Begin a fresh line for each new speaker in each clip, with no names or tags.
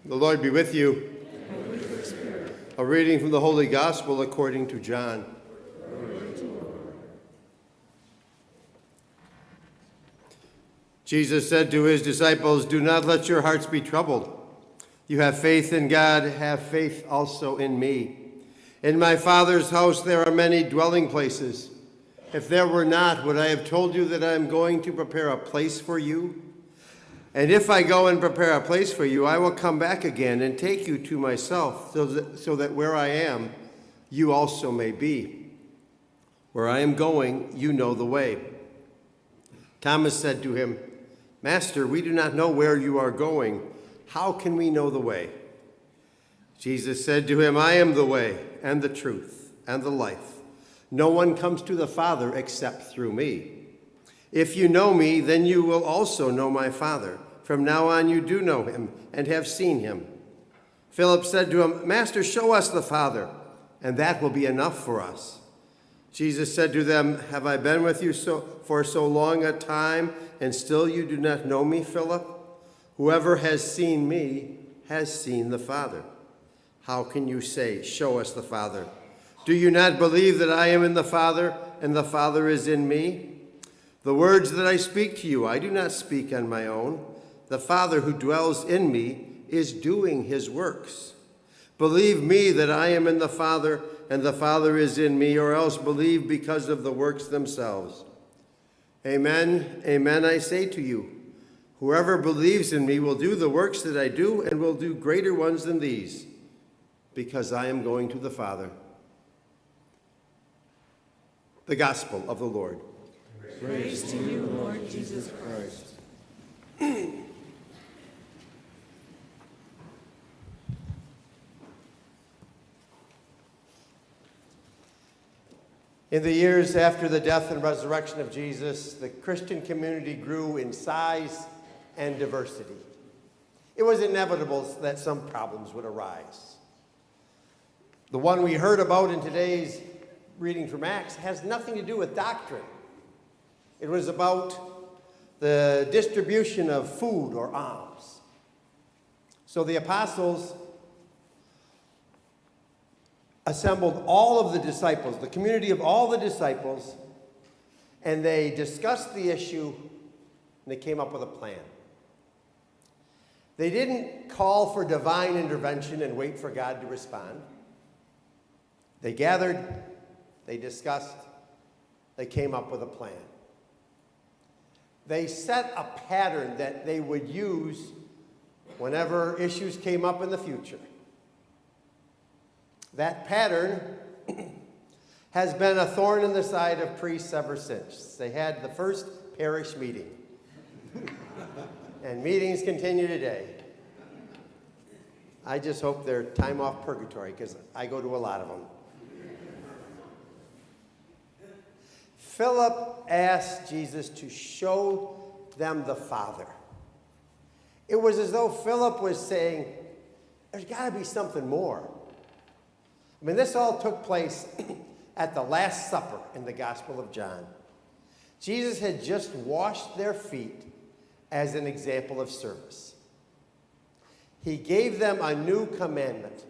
The Lord be with you.
And with your spirit.
A reading from the Holy Gospel according to John.
Glory to you, Lord.
Jesus said to his disciples, "Do not let your hearts be troubled. You have faith in God, have faith also in me. In my Father's house there are many dwelling places. If there were not, would I have told you that I am going to prepare a place for you? And if I go and prepare a place for you, I will come back again and take you to myself, so that where I am, you also may be. Where I am going, you know the way." Thomas said to him, "Master, we do not know where you are going. How can we know the way?" Jesus said to him, "I am the way and the truth and the life. No one comes to the Father except through me. If you know me, then you will also know my Father. From now on you do know him and have seen him." Philip said to him, "Master, show us the Father, and that will be enough for us." Jesus said to them, "Have I been with you for so long a time, and still you do not know me, Philip? Whoever has seen me has seen the Father. How can you say, 'Show us the Father'? Do you not believe that I am in the Father, and the Father is in me? The words that I speak to you, I do not speak on my own. The Father who dwells in me is doing his works. Believe me that I am in the Father, and the Father is in me, or else believe because of the works themselves. Amen, amen, I say to you, whoever believes in me will do the works that I do, and will do greater ones than these, because I am going to the Father." The Gospel of the Lord.
Praise to you, Lord Jesus Christ.
In the years after the death and resurrection of Jesus, the Christian community grew in size and diversity. It was inevitable that some problems would arise. The one we heard about in today's reading from Acts has nothing to do with doctrine. It was about the distribution of food or alms. So the apostles assembled all of the disciples, the community of all the disciples, and they discussed the issue, and they came up with a plan. They didn't call for divine intervention and wait for God to respond. They gathered, they discussed, they came up with a plan. They set a pattern that they would use whenever issues came up in the future. That pattern has been a thorn in the side of priests ever since. They had the first parish meeting. And meetings continue today. I just hope they're time off purgatory, because I go to a lot of them. Philip asked Jesus to show them the Father. It was as though Philip was saying, there's got to be something more. I mean, this all took place at the Last Supper in the Gospel of John. Jesus had just washed their feet as an example of service. He gave them a new commandment: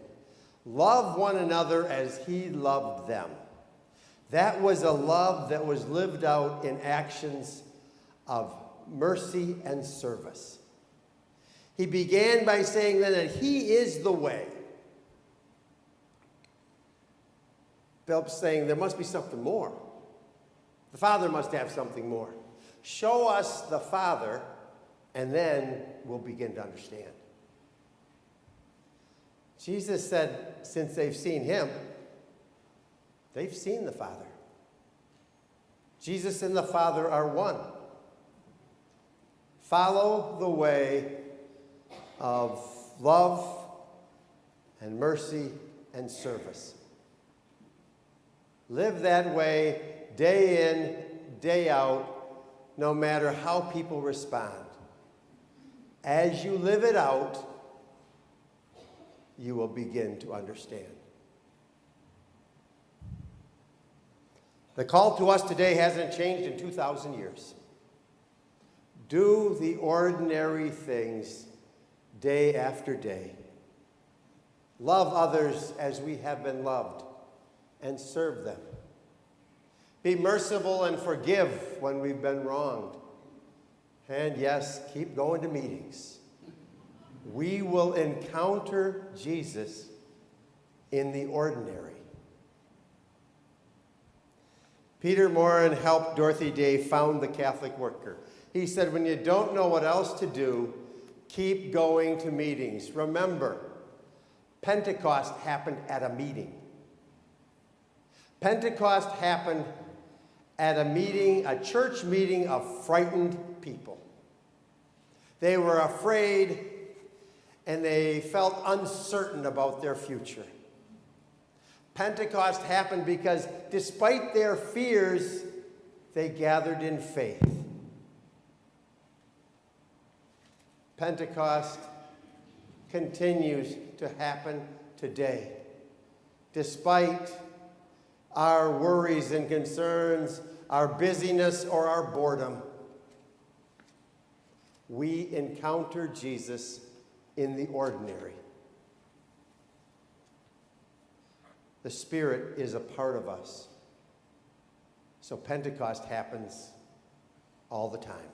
love one another as he loved them. That was a love that was lived out in actions of mercy and service. He began by saying then that he is the way. Philip's saying there must be something more. The Father must have something more. Show us the Father, and then we'll begin to understand. Jesus said, since they've seen him, they've seen the Father. Jesus and the Father are one. Follow the way of love and mercy and service. Live that way day in, day out, no matter how people respond. As you live it out, you will begin to understand. The call to us today hasn't changed in 2,000 years. Do the ordinary things day after day. Love others as we have been loved, and serve them. Be merciful and forgive when we've been wronged. And yes, keep going to meetings. We will encounter Jesus in the ordinary. Peter Morin helped Dorothy Day found the Catholic Worker. He said, when you don't know what else to do, keep going to meetings. Remember, Pentecost happened at a meeting. Pentecost happened at a meeting, a church meeting of frightened people. They were afraid and they felt uncertain about their future. Pentecost happened because despite their fears, they gathered in faith. Pentecost continues to happen today. Despite our worries and concerns, our busyness or our boredom, we encounter Jesus in the ordinary. The Spirit is a part of us. So Pentecost happens all the time.